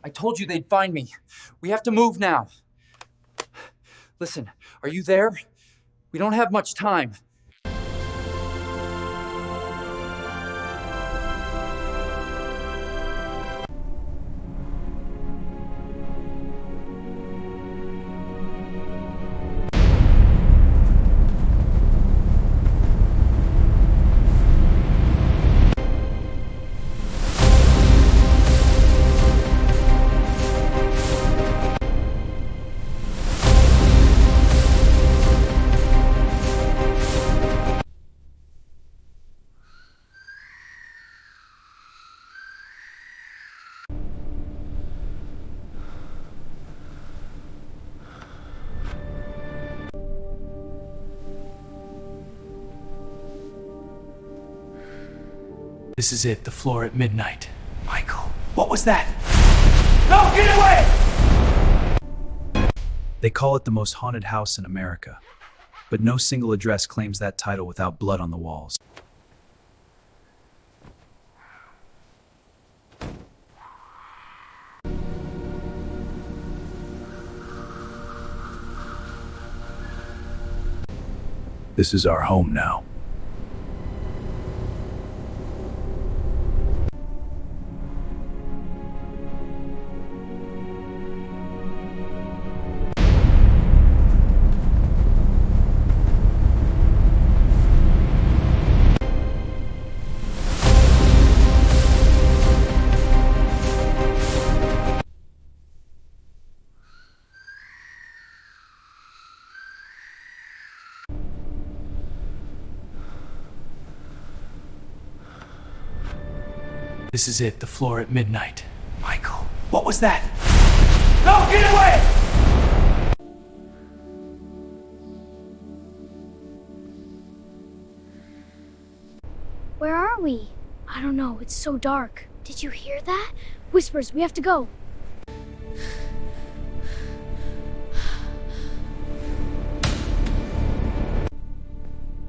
I told you they'd find me. We have to move now. Listen, are you there? We don't have much time. This is it, the floor at midnight. Michael, what was that? No, get away! They call it the most haunted house in America, but no single address claims that title without blood on the walls. This is our home now. This is it, the floor at midnight. Michael, what was that? No, get away! Where are we? I don't know, it's so dark. Did you hear that? Whispers, we have to go.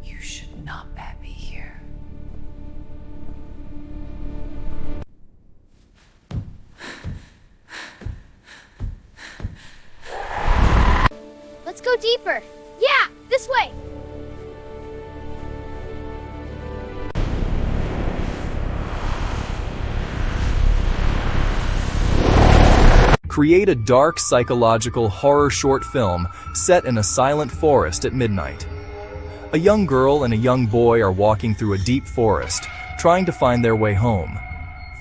You should not bat me here. Let's go deeper. Yeah, this way. Create a dark psychological horror short film set in a silent forest at midnight. A young girl and a young boy are walking through a deep forest, trying to find their way home.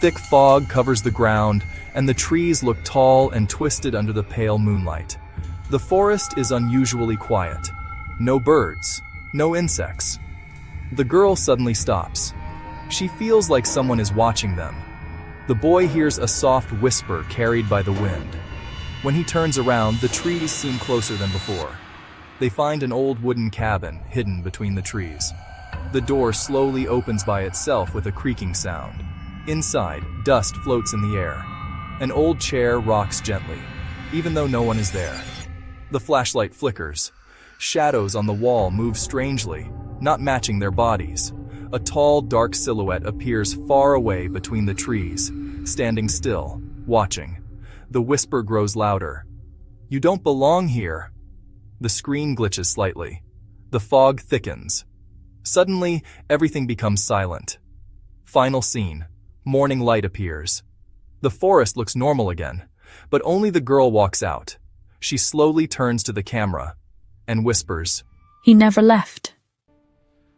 Thick fog covers the ground, and the trees look tall and twisted under the pale moonlight. The forest is unusually quiet. No birds, no insects. The girl suddenly stops. She feels like someone is watching them. The boy hears a soft whisper carried by the wind. When he turns around, the trees seem closer than before. They find an old wooden cabin hidden between the trees. The door slowly opens by itself with a creaking sound. Inside, dust floats in the air. An old chair rocks gently, even though no one is there. The flashlight flickers. Shadows on the wall move strangely, not matching their bodies. A tall, dark silhouette appears far away between the trees, standing still, watching. The whisper grows louder. "You don't belong here." The screen glitches slightly. The fog thickens. Suddenly, everything becomes silent. Final scene. Morning light appears. The forest looks normal again, but only the girl walks out. She slowly turns to the camera and whispers, He never left.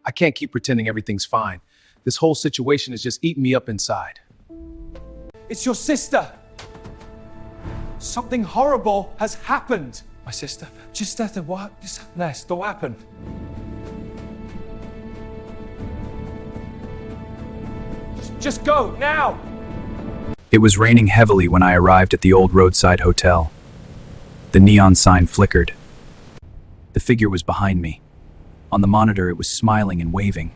I can't keep pretending everything's fine. This whole situation is just eating me up inside. It's your sister! Something horrible has happened! My sister? Just after what? Just next, what happened? Just go, now! It was raining heavily when I arrived at the old roadside hotel. The neon sign flickered. The figure was behind me. On the monitor, it was smiling and waving.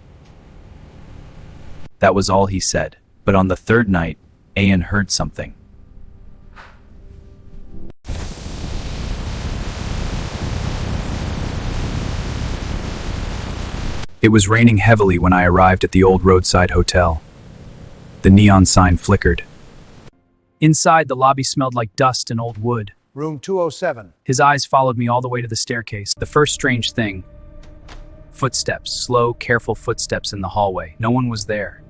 That was all he said, but on the third night, Ian heard something. It was raining heavily when I arrived at the old roadside hotel. The neon sign flickered. Inside, the lobby smelled like dust and old wood. Room 207. His eyes followed me all the way to the staircase. The first strange thing: footsteps, slow, careful footsteps in the hallway. No one was there.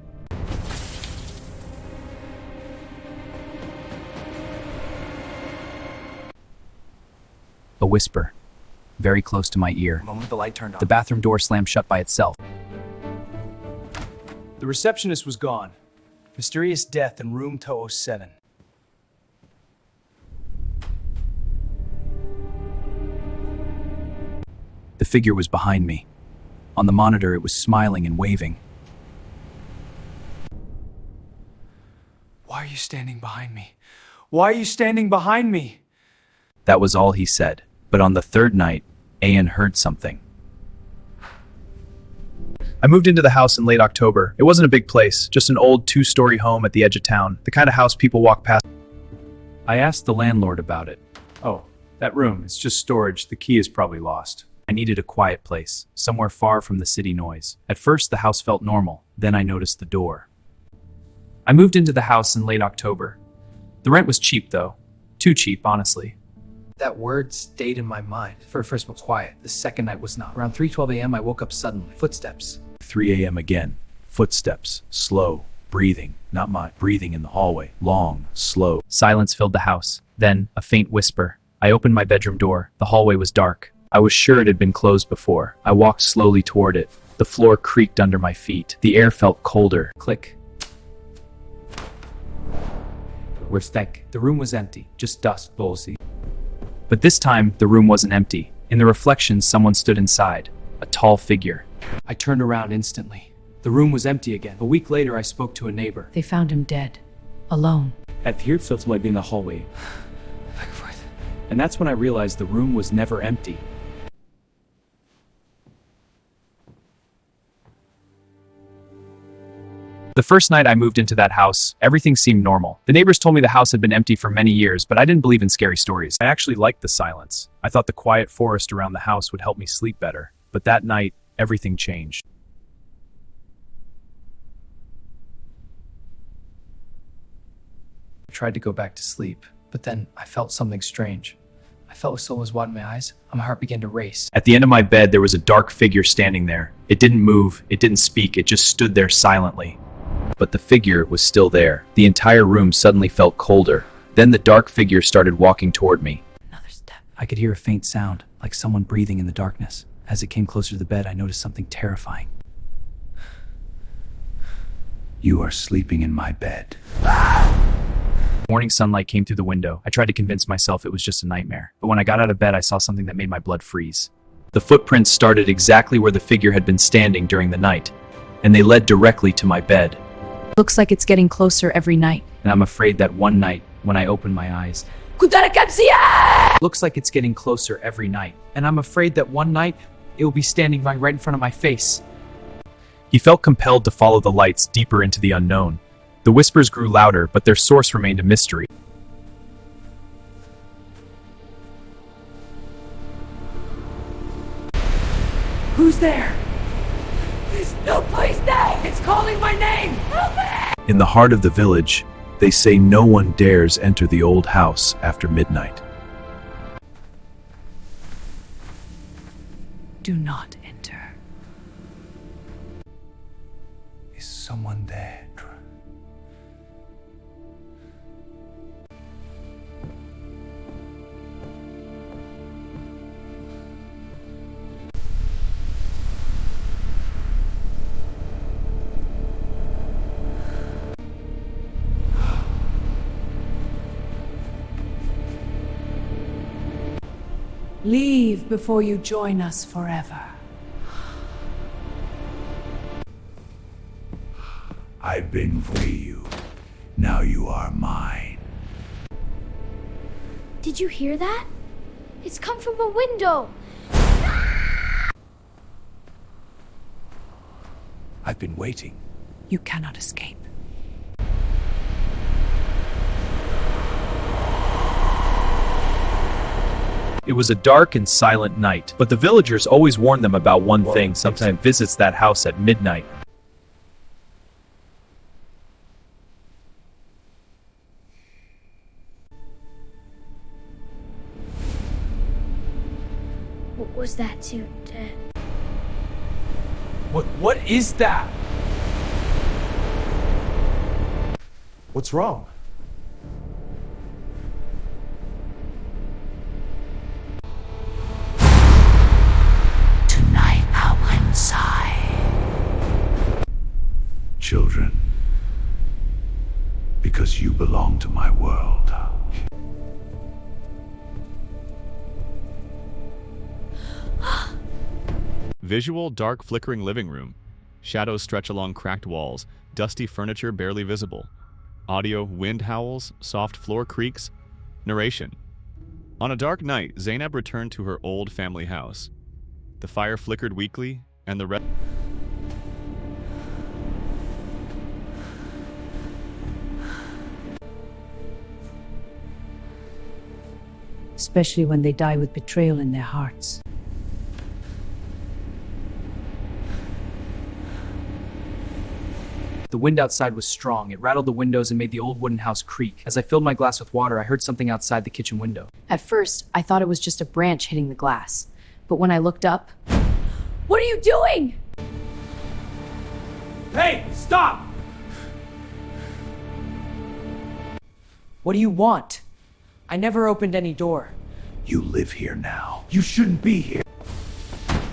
A whisper, very close to my ear. The moment the light turned on. The bathroom door slammed shut by itself. The receptionist was gone. Mysterious death in room 207. The figure was behind me. On the monitor, it was smiling and waving. Why are you standing behind me? Why are you standing behind me? That was all he said. But on the third night, Ian heard something. I moved into the house in late October. It wasn't a big place, just an old 2-story home at the edge of town, the kind of house people walk past. I asked the landlord about it. Oh, that room. It's just storage. The key is probably lost. I needed a quiet place, somewhere far from the city noise. At first, the house felt normal. Then I noticed the door. I moved into the house in late October. The rent was cheap, though. Too cheap, honestly. That word stayed in my mind. First was quiet. The second night was not. Around 3:12 a.m. I woke up suddenly. Footsteps. 3 a.m. again. Footsteps. Slow. Breathing. Not much. Breathing in the hallway. Long. Slow. Silence filled the house. Then, a faint whisper. I opened my bedroom door. The hallway was dark. I was sure it had been closed before. I walked slowly toward it. The floor creaked under my feet. The air felt colder. Click. Where's Stank? The room was empty. Just dust, bowlsy. But this time, the room wasn't empty. In the reflection, someone stood inside. A tall figure. I turned around instantly. The room was empty again. A week later, I spoke to a neighbor. They found him dead. Alone. At here, it felt like in the hallway. Back and forth. And that's when I realized the room was never empty. The first night I moved into that house, everything seemed normal. The neighbors told me the house had been empty for many years, but I didn't believe in scary stories. I actually liked the silence. I thought the quiet forest around the house would help me sleep better. But that night, everything changed. I tried to go back to sleep, but then I felt something strange. I felt like someone was watching my eyes, and my heart began to race. At the end of my bed, there was a dark figure standing there. It didn't move, it didn't speak, it just stood there silently. But the figure was still there. The entire room suddenly felt colder. Then the dark figure started walking toward me. Another step. I could hear a faint sound, like someone breathing in the darkness. As it came closer to the bed, I noticed something terrifying. You are sleeping in my bed. Morning sunlight came through the window. I tried to convince myself it was just a nightmare. But when I got out of bed, I saw something that made my blood freeze. The footprints started exactly where the figure had been standing during the night, and they led directly to my bed. Looks like it's getting closer every night. And I'm afraid that one night, when I opened my eyes, Looks like it's getting closer every night. And I'm afraid that one night, it will be standing right in front of my face. he felt compelled to follow the lights deeper into the unknown. The whispers grew louder, but their source remained a mystery. Who's there? There's no place there! It's calling my name! Help me! In the heart of the village, they say no one dares enter the old house after midnight. Do not enter. Is someone there? Leave before you join us forever. I've been for you. Now you are mine. Did you hear that? It's come from a window. I've been waiting. You cannot escape. It was a dark and silent night, but the villagers always warned them about one thing: sometimes visits that house at midnight. Was that suit dead? What is that? What's wrong? Tonight I'll inside. Children, because you belong to my world. Visual, dark, flickering living room. Shadows stretch along cracked walls, dusty furniture barely visible. Audio, wind howls, soft floor creaks. Narration. On a dark night, Zainab returned to her old family house. The fire flickered weakly, and the red... Especially when they die with betrayal in their hearts. The wind outside was strong. It rattled the windows and made the old wooden house creak. As I filled my glass with water, I heard something outside the kitchen window. At first, I thought it was just a branch hitting the glass. But when I looked up... What are you doing? Hey, stop! What do you want? I never opened any door. You live here now. You shouldn't be here.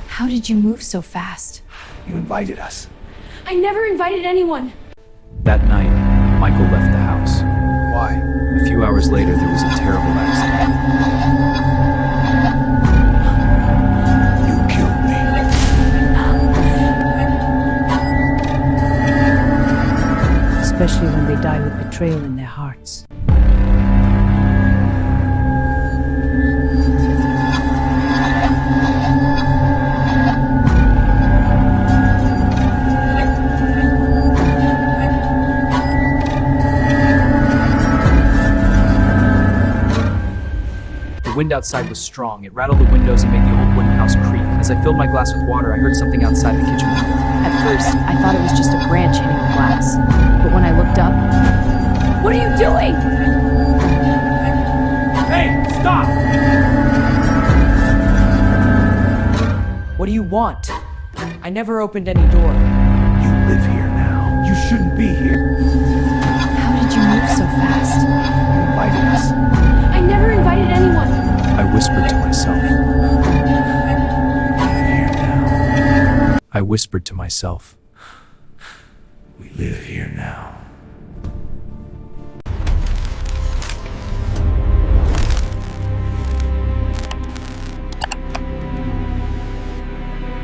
How did you move so fast? You invited us. I never invited anyone. That night, Michael left the house. Why? A few hours later, there was a terrible accident. You killed me. Especially when they die with betrayal in their hearts. The wind outside was strong. It rattled the windows and made the old wooden house creak. As I filled my glass with water, I heard something outside the kitchen window. At first, I thought it was just a branch hitting the glass. But when I looked up... What are you doing? Hey, stop! What do you want? I never opened any door. You live here now. You shouldn't be here. How did you move so fast? You invited us. I never invited anyone. I whispered to myself. We live here now. I whispered to myself. We live here now.